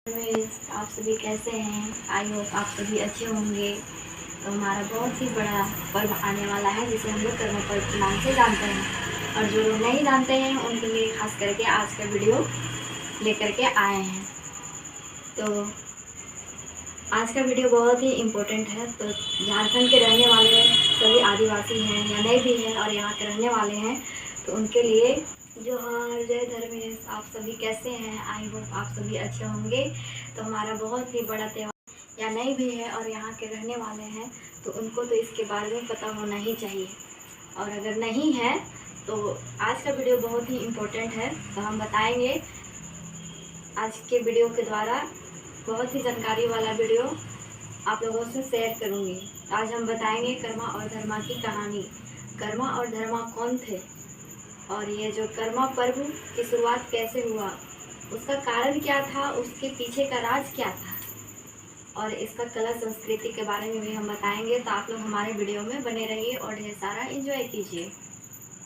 आप सभी कैसे हैं? आई होप आप सभी अच्छे होंगे। तो हमारा बहुत ही बड़ा पर्व आने वाला है जिसे हम लोग कर्म पर्व के नाम से जानते हैं, और जो लोग नहीं जानते हैं उनके लिए खास करके आज का वीडियो लेकर के आए हैं। तो आज का वीडियो बहुत ही इम्पोर्टेंट है। तो झारखंड के रहने वाले सभी आदिवासी हैं या नहीं भी हैं और यहाँ के रहने वाले हैं, तो उनके लिए जोहार, जय धर्मेश। आप सभी कैसे हैं? आई होप आप सभी अच्छे होंगे। तो हमारा बहुत ही बड़ा त्यौहार या नहीं भी है और यहाँ के रहने वाले हैं, तो उनको तो इसके बारे में पता होना ही चाहिए। और अगर नहीं है तो आज का वीडियो बहुत ही इम्पोर्टेंट है, तो हम बताएंगे आज के वीडियो के द्वारा। बहुत ही जानकारी वाला वीडियो आप लोगों से शेयर करूँगी। आज हम बताएंगे कर्मा और धर्मा की कहानी। कर्मा और धर्मा कौन थे, और ये जो कर्मा पर्व की शुरुआत कैसे हुआ, उसका कारण क्या था, उसके पीछे का राज क्या था, और इसका कला संस्कृति के बारे में भी हम बताएंगे। तो आप लोग हमारे वीडियो में बने रहिए और ढेर सारा एंजॉय कीजिए।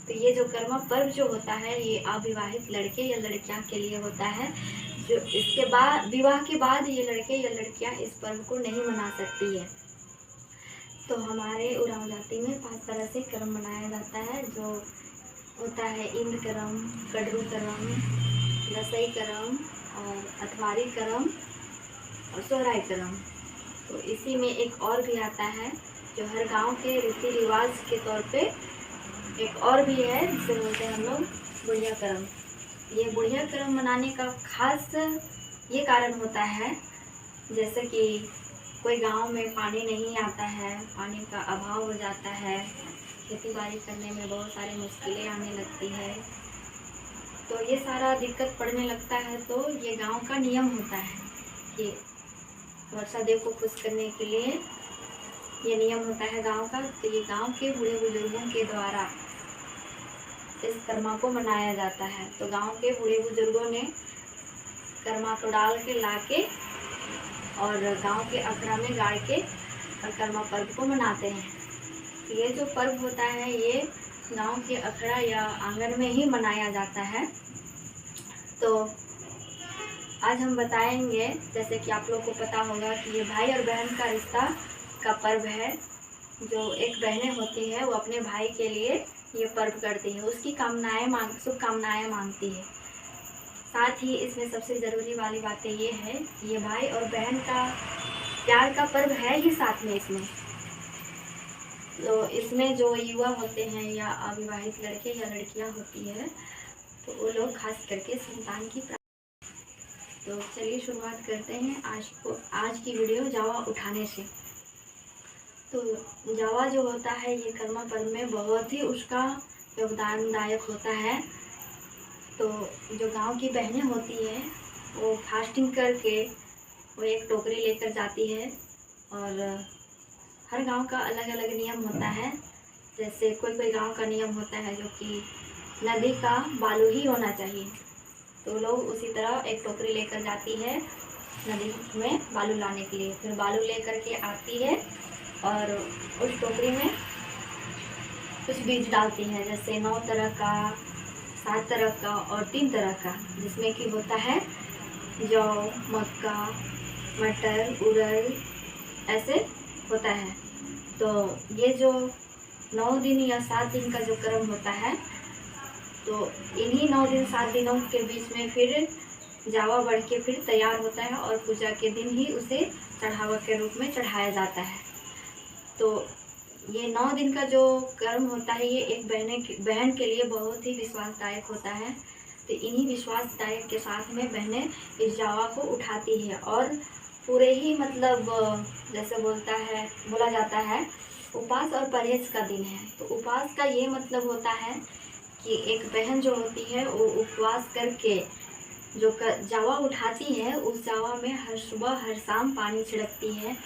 तो ये जो कर्मा पर्व जो होता है, ये अविवाहित लड़के या लड़कियां के लिए होता है। जो इसके बाद, विवाह के बाद ये लड़के या लड़कियां इस पर्व को नहीं मना सकती है। तो हमारे उरांव जाति में 5 तरह से कर्म मनाया जाता है, जो होता है इंद्र कर्म, कडरू कर्म, दसई कर्म और अथवारी कर्म और सोहराय कर्म। तो इसी में एक और भी आता है जो हर गांव के रीति रिवाज के तौर पे एक और भी है, जिसे बोलते हैं हम लोग बुढ़िया कर्म। ये बुढ़िया कर्म मनाने का खास ये कारण होता है, जैसे कि कोई गांव में पानी नहीं आता है, पानी का अभाव हो जाता है, खेती बाड़ी करने में बहुत सारी मुश्किलें आने लगती है, तो ये सारा दिक्कत पड़ने लगता है। तो ये गांव का नियम होता है कि वर्षा देव को खुश करने के लिए ये नियम होता है गांव का। तो ये गांव के बूढ़े बुजुर्गों के द्वारा इस कर्मा को मनाया जाता है। तो गांव के बूढ़े बुजुर्गों ने कर्मा को डाल के ला के और गांव के अखड़ा में गाड़ के और कर्मा पर्व को मनाते हैं। ये जो पर्व होता है ये गांव के अखड़ा या आंगन में ही मनाया जाता है। तो आज हम बताएंगे, जैसे कि आप लोग को पता होगा कि ये भाई और बहन का रिश्ता का पर्व है। जो एक बहनें होती है वो अपने भाई के लिए ये पर्व करती है, उसकी शुभकामनाएं मांगती है। साथ ही इसमें सबसे ज़रूरी वाली बातें ये है कि ये भाई और बहन का प्यार का पर्व है ही साथ में इसमें। तो इसमें जो युवा होते हैं या अविवाहित लड़के या लड़कियां होती है, तो वो लोग खास करके संतान की प्राप्ति। तो चलिए शुरुआत करते हैं आज की वीडियो जावा उठाने से। तो जावा जो होता है ये कर्मा पर्व में बहुत ही उसका योगदानदायक होता है। तो जो गांव की बहनें होती हैं वो फास्टिंग करके वो एक टोकरी लेकर जाती है, और हर गांव का अलग अलग नियम होता है। जैसे कोई कोई गांव का नियम होता है जो कि नदी का बालू ही होना चाहिए, तो लोग उसी तरह एक टोकरी लेकर जाती है नदी में बालू लाने के लिए। फिर बालू लेकर के आती है और उस टोकरी में कुछ बीज डालती है, जैसे 9 तरह का, 7 तरह का और 3 तरह का, जिसमें कि होता है जौ, मक्का, मटर, उड़द, ऐसे होता है। तो ये जो 9 दिन या 7 दिन का जो कर्म होता है, तो इन्हीं 9 दिन 7 दिनों के बीच में फिर जावा बढ़ के फिर तैयार होता है और पूजा के दिन ही उसे चढ़ावा के रूप में चढ़ाया जाता है। तो ये 9 दिन का जो कर्म होता है ये एक बहन के लिए बहुत ही विश्वासदायक होता है। तो इन्हीं विश्वासदायक के साथ में बहनें इस जावा को उठाती है, और पूरे ही मतलब जैसे बोला जाता है उपवास और परहेज का दिन है। तो उपवास का ये मतलब होता है कि एक बहन जो होती है वो उपवास करके जो जावा उठाती है, उस जावा में हर सुबह हर शाम पानी छिड़कती है,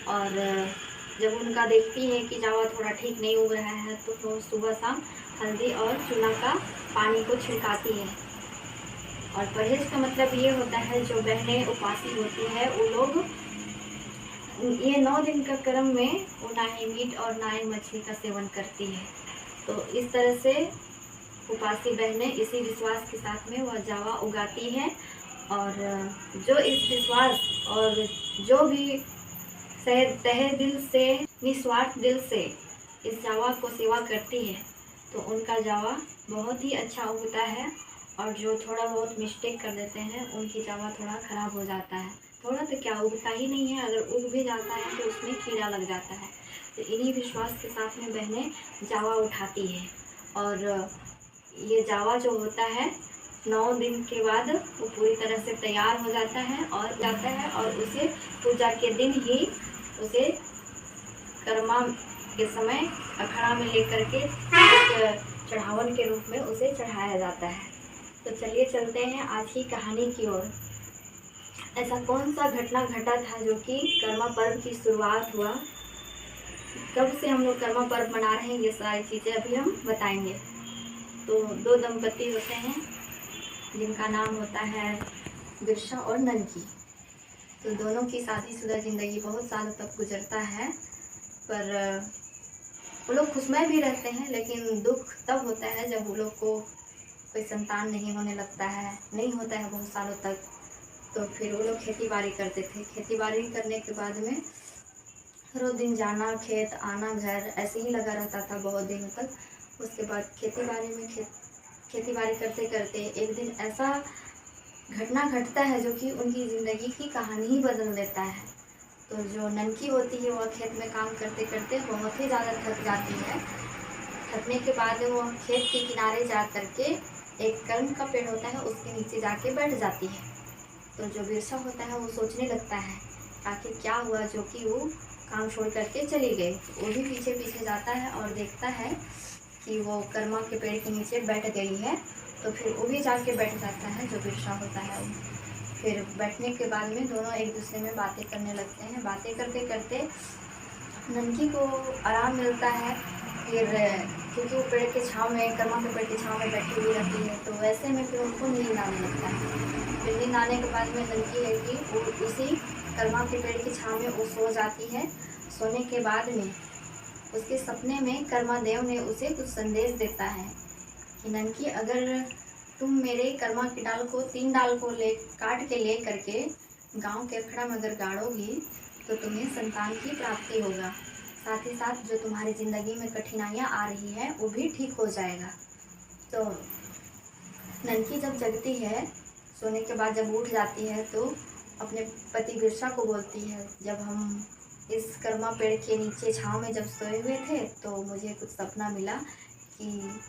और जब उनका देखती है कि जावा थोड़ा ठीक नहीं उग रहा है तो वो सुबह शाम हल्दी और चूना का पानी को छिड़काती है। और परहेज का मतलब ये होता है जो बहनें उपासी होती है वो लोग ये 9 दिन का कर्म में वो ना ही मीट और ना ही मछली का सेवन करती है। तो इस तरह से उपासी बहनें इसी विश्वास के साथ में वह जावा उगाती है और जो इस विश्वास और जो भी तहे दिल से निस्वार्थ दिल से इस जावा को सेवा करती है तो उनका जावा बहुत ही अच्छा उगता है। और जो थोड़ा बहुत मिस्टेक कर देते हैं उनकी जावा थोड़ा ख़राब हो जाता है। थोड़ा तो क्या, उगता ही नहीं है, अगर उग भी जाता है तो उसमें कीड़ा लग जाता है। तो इन्हीं विश्वास के साथ में बहनें जावा उठाती है। और ये जावा जो होता है 9 दिन के बाद वो पूरी तरह से तैयार हो जाता है और उसे पूजा के दिन ही उसे कर्मा के समय अखाड़ा में लेकर के एक चढ़ावन के रूप में उसे चढ़ाया जाता है। तो चलिए चलते हैं आज की कहानी की ओर। ऐसा कौन सा घटना घटा था जो कि कर्मा पर्व की शुरुआत हुआ, कब से हम लोग कर्मा पर्व मना रहे हैं, ये सारी चीज़ें अभी हम बताएंगे। तो 2 दंपति होते हैं जिनका नाम होता है बिरसा और ननकी। तो दोनों की शादीशुदा ज़िंदगी बहुत सालों तक गुजरता है, पर वो लोग खुशमय भी रहते हैं। लेकिन दुख तब होता है जब वो लोग को कोई संतान नहीं होने लगता है, नहीं होता है बहुत सालों तक। तो फिर वो लोग खेती बाड़ी करते थे। खेती बाड़ी करने के बाद में रोज दिन जाना खेत आना घर ऐसे ही लगा रहता था बहुत दिनों तक। उसके बाद खेती बाड़ी करते करते एक दिन ऐसा घटना घटता है जो कि उनकी ज़िंदगी की कहानी ही बदल देता है। तो जो ननकी होती है वह खेत में काम करते करते बहुत ही ज़्यादा थक जाती है। थकने के बाद वो खेत के किनारे जा करके एक कर्म का पेड़ होता है उसके नीचे जाके बैठ जाती है। तो जो बिरसा होता है वो सोचने लगता है आखिर क्या हुआ जो कि वो काम छोड़ करके चली गई। वो भी पीछे पीछे जाता है और देखता है कि वो कर्मा के पेड़ के नीचे बैठ गई है। तो फिर वो भी जाके बैठ जाता है जो बिरसा होता है वो। फिर बैठने के बाद में दोनों एक दूसरे में बातें करने लगते हैं। बातें करते करते ननकी को आराम मिलता है। फिर क्योंकि वो पेड़ के छाँव में कर्मा के पेड़ के छाँव में बैठी हुई रहती है तो वैसे में फिर उनको नींद आने लगता है। फिर नींद आने के बाद में ननकी है कि वो उसी कर्मा के पेड़ की छाँव में वो सो जाती है। सोने के बाद में उसके सपने में कर्मा देव ने उसे कुछ संदेश देता है कि ननकी अगर तुम मेरे कर्मा की डाल को 3 डाल को काट के ले करके गांव के अखड़ा में अगर गाड़ोगी तो तुम्हें संतान की प्राप्ति होगा। साथ ही साथ जो तुम्हारी ज़िंदगी में कठिनाइयाँ आ रही है वो भी ठीक हो जाएगा। तो ननकी जब जगती है सोने के बाद जब उठ जाती है तो अपने पति बिरसा को बोलती है जब हम इस कर्मा पेड़ के नीचे छाँव में जब सोए हुए थे तो मुझे कुछ सपना मिला कि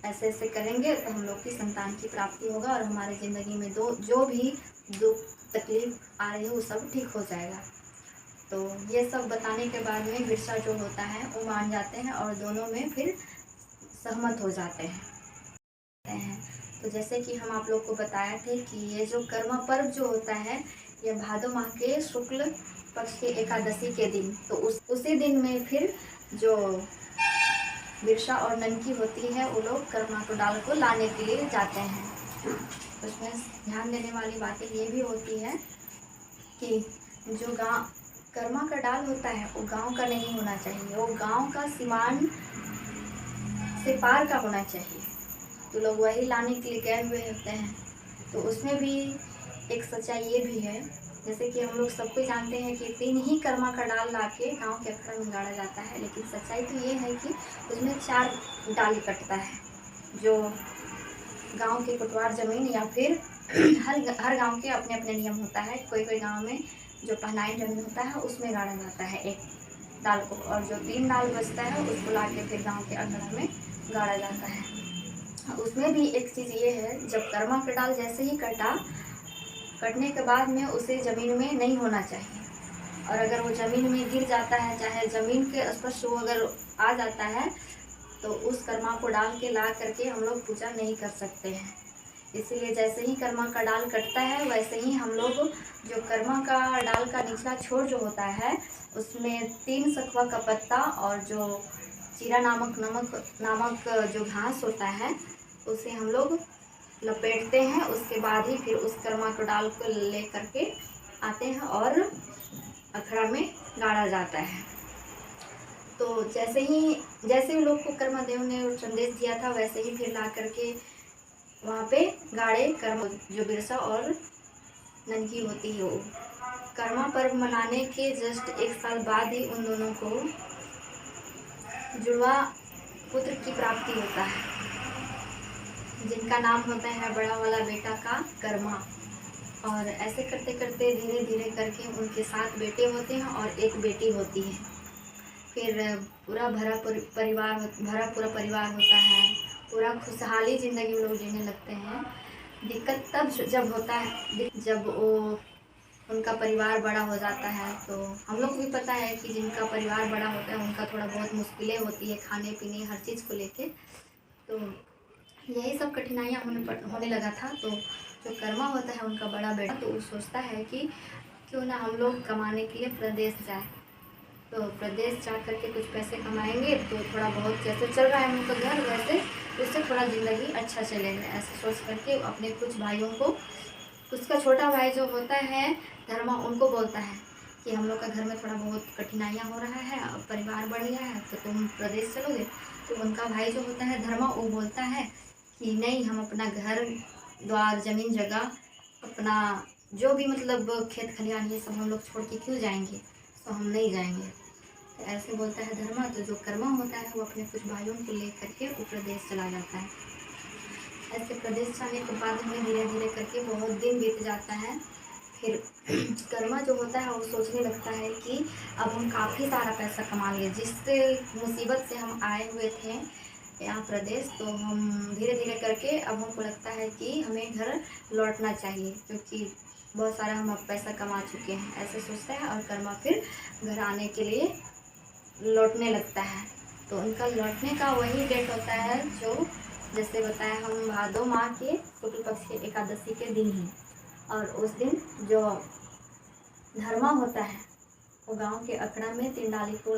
ऐसे ऐसे करेंगे तो हम लोग की संतान की प्राप्ति होगा और हमारी ज़िंदगी में जो भी दुख तकलीफ आ रही है वो सब ठीक हो जाएगा। तो ये सब बताने के बाद में बिरसा जो होता है वो मान जाते हैं और दोनों में फिर सहमत हो जाते हैं। तो जैसे कि हम आप लोग को बताए थे कि ये जो कर्मा पर्व जो होता है ये भादो माह के शुक्ल पक्ष के एकादशी के दिन, तो उसी दिन में फिर जो बिरसा और ननकी होती है वो लोग कर्मा को डाल को लाने के लिए जाते हैं। उसमें ध्यान देने वाली बातें ये भी होती है कि जो गांव कर्मा का डाल होता है वो गांव का नहीं होना चाहिए, वो गांव का सीमांत से पार का होना चाहिए। तो लोग वही लाने के लिए गए हुए होते हैं। तो उसमें भी एक सच्चाई ये भी है जैसे कि हम लोग सबको जानते हैं कि 3 ही कर्मा का डाल ला के गाँव के अखड़ा में गाड़ा जाता है। लेकिन सच्चाई तो ये है कि उसमें 4 डाल कटता है। जो गांव के कोटवार ज़मीन या फिर हर गांव के अपने अपने नियम होता है। कोई कोई गांव में जो पहनाई ज़मीन होता है उसमें गाड़ा जाता है एक डाल को, और जो 3 डाल बचता है उसको ला के फिर गाँव के अखड़ा में गाड़ा जाता है। उसमें भी एक चीज़ ये है जब कर्मा का डाल जैसे ही कटने के बाद में उसे ज़मीन में नहीं होना चाहिए। और अगर वो ज़मीन में गिर जाता है चाहे ज़मीन के स्पर्श वो अगर आ जाता है तो उस कर्मा को डाल के ला करके हम लोग पूजा नहीं कर सकते हैं। इसीलिए जैसे ही कर्मा का डाल कटता है वैसे ही हम लोग जो कर्मा का डाल का निचला छोर जो होता है उसमें 3 सखुआ का पत्ता और जो जीरा नामक जो घास होता है उसे हम लोग लपेटते हैं। उसके बाद ही फिर उस कर्मा को डाल को ले करके आते हैं और अखड़ा में गाड़ा जाता है। तो जैसे लोग को कर्मा देव ने संदेश दिया था वैसे ही फिर ला करके वहाँ पे गाड़े कर्म जो बिरसा और नन्ही होती है वो। कर्मा पर्व मनाने के जस्ट 1 साल बाद ही उन दोनों को जुड़वा पुत्र की प्राप्ति होता है, जिनका नाम होता है बड़ा वाला बेटा का कर्मा। और ऐसे करते करते धीरे धीरे करके उनके 7 बेटे होते हैं और 1 बेटी होती है। फिर पूरा भरा पूरा परिवार होता है, पूरा खुशहाली ज़िंदगी वो लोग जीने लगते हैं। दिक्कत तब जब होता है जब वो उनका परिवार बड़ा हो जाता है। तो हम लोग को भी पता है कि जिनका परिवार बड़ा होता है उनका थोड़ा बहुत मुश्किलें होती है खाने पीने हर चीज़ को लेके। तो यही सब कठिनाइयाँ होने लगा था। तो जो कर्मा होता है उनका बड़ा बेटा, तो वो सोचता है कि क्यों ना हम लोग कमाने के लिए प्रदेश जाए। तो प्रदेश जा कर के कुछ पैसे कमाएंगे तो थोड़ा बहुत जैसे चल रहा है उनका घर, वैसे उससे थोड़ा ज़िंदगी अच्छा चलेगा। ऐसे सोच करके अपने कुछ भाइयों को, उसका छोटा भाई जो होता है धर्मा, उनको बोलता है कि हम लोग का घर में थोड़ा बहुत कठिनाइयाँ हो रहा है, अब परिवार बढ़ गया है तो तुम प्रदेश चलोगे। तो उनका भाई जो होता है धर्मा, वो बोलता है कि नहीं, हम अपना घर द्वार जमीन जगह अपना जो भी मतलब खेत खलिहान ये सब हम लोग छोड़ के क्यों जाएंगे, तो हम नहीं जाएंगे। तो ऐसे बोलता है धर्मा। तो जो कर्मा होता है वो अपने कुछ भाइयों को लेकर के वो प्रदेश चला जाता है। ऐसे प्रदेश जाने के बाद में धीरे धीरे करके बहुत दिन बीत जाता है। फिर कर्मा जो होता है वो सोचने लगता है कि अब हम काफ़ी सारा पैसा कमा लिए, जिस मुसीबत से हम आए हुए थे यहाँ प्रदेश, तो हम धीरे धीरे करके अब हमको लगता है कि हमें घर लौटना चाहिए, क्योंकि बहुत सारा हम अब पैसा कमा चुके हैं। ऐसे सोचता है और कर्मा फिर घर आने के लिए लौटने लगता है। तो उनका लौटने का वही डेट होता है जो जैसे बताया हम भादो माह के शुक्ल पक्ष के एकादशी के दिन ही। और उस दिन जो धर्मा होता है वो गांव के अखड़ा में 3 डाली को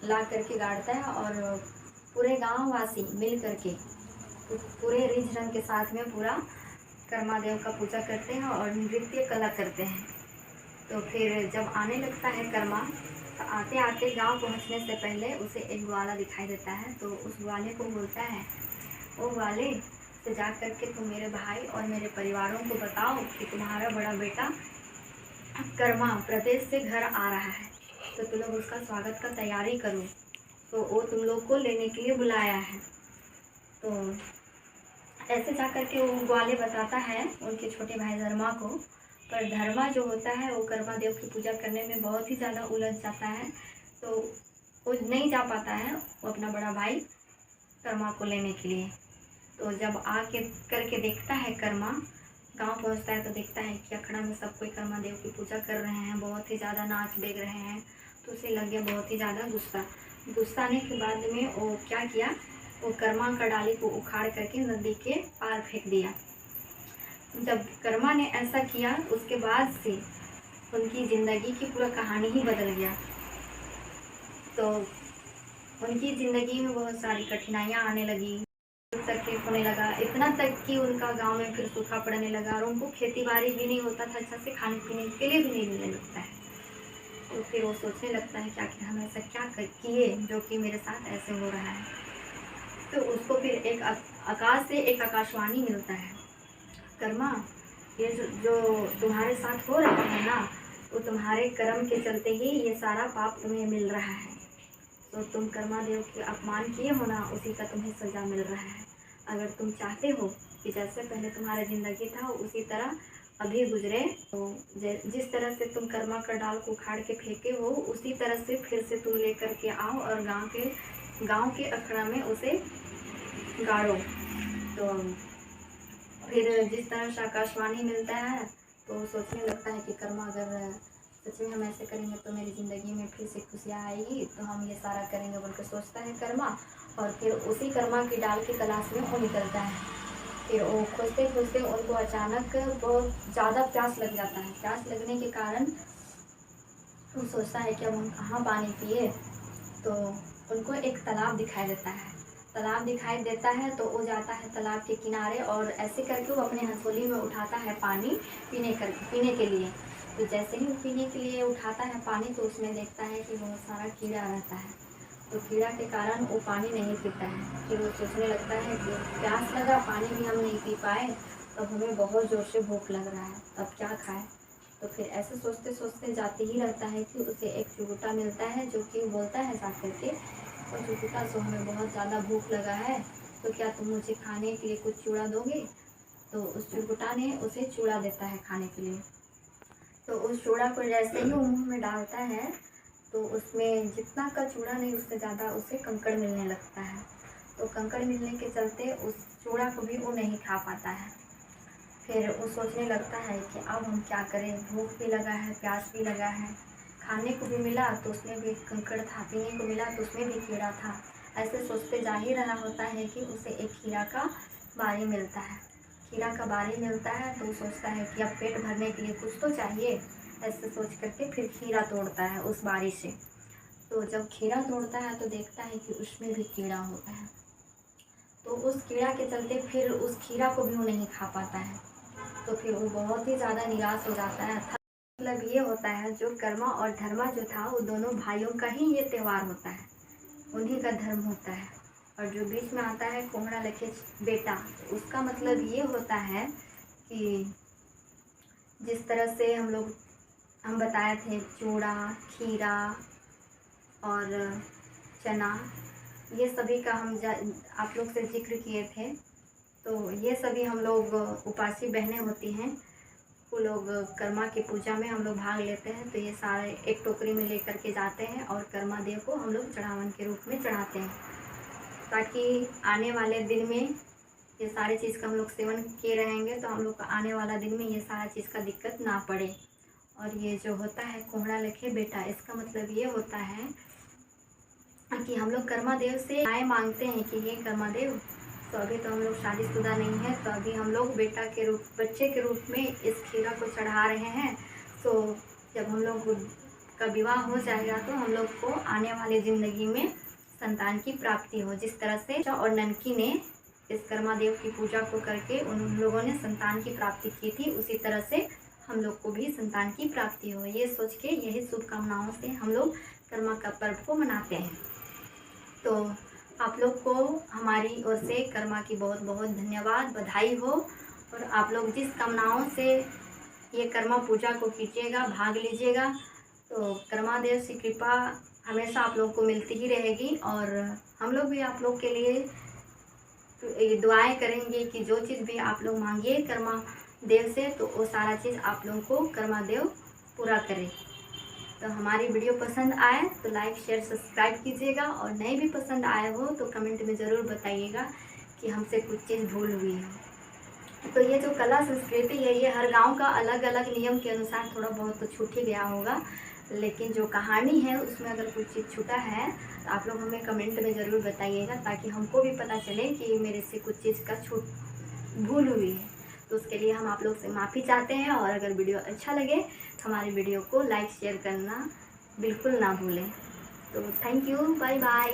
ला करके गाड़ता है और पूरे गांव वासी मिल करके पूरे रिझ रंग के साथ में पूरा कर्मा देव का पूजा करते हैं और नृत्य कला करते हैं। तो फिर जब आने लगता है कर्मा, तो आते आते गांव पहुंचने से पहले उसे एक ग्वाला दिखाई देता है। तो उस ग्वाले को बोलता है, ओ ग्वाले, तो जा करके तुम मेरे भाई और मेरे परिवारों को बताओ कि तुम्हारा बड़ा बेटा कर्मा प्रदेश से घर आ रहा है, तो तुम लोग उसका स्वागत का तैयारी करो। तो वो तुम लोग को लेने के लिए बुलाया है। तो ऐसे जा करके वो ग्वाले बताता है उनके छोटे भाई धर्मा को। पर धर्मा जो होता है वो कर्मा देव की पूजा करने में बहुत ही ज़्यादा उलझ जाता है, तो वो नहीं जा पाता है वो अपना बड़ा भाई कर्मा को लेने के लिए। तो जब आके करके देखता है कर्मा, गांव पहुंचता है तो देखता है कि अखड़ा में सब कोई कर्मा देव की पूजा कर रहे हैं, बहुत ही ज़्यादा नाच देख रहे हैं। तो उसे लग गया बहुत ही ज़्यादा गुस्सा आने के बाद में वो क्या किया, वो कर्मा का डाली को उखाड़ करके नदी के पार फेंक दिया। जब कर्मा ने ऐसा किया उसके बाद से उनकी ज़िंदगी की पूरा कहानी ही बदल गया। तो उनकी ज़िंदगी में बहुत सारी कठिनाइयाँ आने लगी, तकलीफ होने लगा, इतना तक कि उनका गांव में फिर सूखा पड़ने लगा और उनको खेती बाड़ी भी नहीं होता था, अच्छा से खाने पीने के लिए भी नहीं मिलने लगता है। तो फिर वो सोचने लगता है कि आखिर हम ऐसा क्या किए जो कि मेरे साथ ऐसे हो रहा है। तो उसको फिर एक आकाश से एक आकाशवाणी मिलता है, कर्मा, ये जो तुम्हारे साथ हो रहा है ना, वो तुम्हारे कर्म के चलते ही ये सारा पाप तुम्हें मिल रहा है। तो तुम कर्मा देव के अपमान किए हो ना, उसी का तुम्हें सज़ा मिल रहा है। अगर तुम चाहते हो कि जैसे पहले तुम्हारा ज़िंदगी था उसी तरह अभी गुजरे, तो जिस तरह से तुम कर्मा का डाल को उखाड़ के फेंके हो उसी तरह से फिर से तुम लेकर के आओ और गांव के अखड़ा में उसे गाड़ो। तो फिर जिस तरह से आकाशवाणी मिलता है तो सोचने लगता है कि कर्मा, अगर सच में हम ऐसे करेंगे तो मेरी ज़िंदगी में फिर से खुशियाँ आएगी, तो हम ये सारा करेंगे बोलकर सोचता है कर्मा। और फिर उसी कर्मा की डाल की तलाश में वो निकलता है। फिर वो खोजते खोजते उनको अचानक बहुत ज़्यादा प्यास लग जाता है। प्यास लगने के कारण वो सोचता है कि अब हम कहाँ पानी पिए। तो उनको एक तालाब दिखाई देता है। तालाब दिखाई देता है तो वो जाता है तालाब के किनारे और ऐसे करके वो अपने हथौली में उठाता है पानी पीने के लिए। तो जैसे ही वो पीने के लिए उठाता है पानी तो उसमें देखता है कि बहुत सारा कीड़ा रहता है। तो कीड़ा के कारण वो पानी नहीं पीता है। फिर वो सोचने लगता है कि प्यास लगा, पानी भी हम नहीं पी पाए, अब हमें बहुत ज़ोर से भूख लग रहा है, अब क्या खाएं। तो फिर ऐसे सोचते सोचते जाते ही रहता है कि उसे एक चुगुटा मिलता है, जो कि बोलता है जा कर के, और चुगुटा सो हमें बहुत ज़्यादा भूख लगा है, तो क्या तुम मुझे खाने के लिए कुछ चूड़ा दोगे। तो उस चुगुटा ने उसे चूड़ा देता है खाने के लिए। तो उस चूड़ा को जैसे ही वो मुँह में डालता है, तो उसमें जितना का चूड़ा नहीं उससे ज़्यादा उसे कंकड़ मिलने लगता है। तो कंकड़ मिलने के चलते उस चूड़ा को भी वो नहीं खा पाता है। फिर वो सोचने लगता है कि अब हम क्या करें, भूख भी लगा है, प्यास भी लगा है, खाने को भी मिला तो उसमें भी कंकड़ था, पीने को मिला तो उसमें भी कीड़ा था। ऐसे सोचते जा ही रहा होता है कि उसे एक खीरा का बारी मिलता है। खीरा का बारी मिलता है तो वो सोचता है कि अब पेट भरने के लिए कुछ तो चाहिए। ऐसे सोच करके फिर खीरा तोड़ता है उस बारी से। तो जब खीरा तोड़ता है तो देखता है कि उसमें भी कीड़ा होता है। तो उस कीड़ा के चलते फिर उस खीरा को भी वो नहीं खा पाता है। तो फिर वो बहुत ही ज़्यादा निराश हो जाता है। मतलब ये होता है, जो कर्मा और धर्मा जो था वो दोनों भाइयों का ही ये त्यौहार होता है, उन्हीं का धर्म होता है। और जो बीच में आता है कोहड़ा लखे बेटा, उसका मतलब ये होता है कि जिस तरह से हम बताए थे चूड़ा, खीरा और चना, ये सभी का आप लोग से जिक्र किए थे। तो ये सभी हम लोग उपासी बहनें होती हैं, वो लोग कर्मा की पूजा में हम लोग भाग लेते हैं। तो ये सारे एक टोकरी में लेकर के जाते हैं और कर्मा देव को हम लोग चढ़ावन के रूप में चढ़ाते हैं, ताकि आने वाले दिन में ये सारी चीज़ का हम लोग सेवन किए रहेंगे तो हम लोग का आने वाला दिन में ये सारा चीज़ का दिक्कत ना पड़े। और ये जो होता है कोहड़ा लखे बेटा, इसका मतलब ये होता है कि हम लोग कर्मा देव से आए मांगते हैं कि ये कर्मा देव, तो अभी तो हम लोग शादीशुदा नहीं है, तो अभी हम लोग बच्चे के रूप में इस खीरा को चढ़ा रहे हैं। तो जब हम लोग का विवाह हो जाएगा तो हम लोग को आने वाली ज़िंदगी में संतान की प्राप्ति हो। जिस तरह से और ननकी ने इस कर्मा देव की पूजा को करके उन लोगों ने संतान की प्राप्ति की थी, उसी तरह से हम लोग को भी संतान की प्राप्ति हो। ये सोच के यही शुभकामनाओं से हम लोग कर्मा का पर्व को मनाते हैं। तो आप लोग को हमारी ओर से कर्मा की बहुत बहुत धन्यवाद, बधाई हो। और आप लोग जिस कामनाओं से ये कर्मा पूजा को कीजिएगा, भाग लीजिएगा, तो कर्मा देव की कृपा हमेशा आप लोग को मिलती ही रहेगी। और हम लोग भी आप लोग के लिए दुआएं करेंगे कि जो चीज़ भी आप लोग मांगिए कर्मा देव से, तो वो सारा चीज़ आप लोगों को कर्मा देव पूरा करे। तो हमारी वीडियो पसंद आए तो लाइक शेयर सब्सक्राइब कीजिएगा, और नहीं भी पसंद आए हो तो कमेंट में ज़रूर बताइएगा कि हमसे कुछ चीज़ भूल हुई है। तो ये जो कला संस्कृति है, ये हर गांव का अलग अलग नियम के अनुसार थोड़ा बहुत तो छूट ही गया होगा, लेकिन जो कहानी है उसमें अगर कुछ चीज़ छूटा है तो आप लोग हमें कमेंट में ज़रूर बताइएगा, ताकि हमको भी पता चले कि मेरे से कुछ चीज़ का भूल हुई है। तो उसके लिए हम आप लोग से माफ़ी चाहते हैं। और अगर वीडियो अच्छा लगे तो हमारी वीडियो को लाइक शेयर करना बिल्कुल ना भूलें। तो थैंक यू, बाय बाय।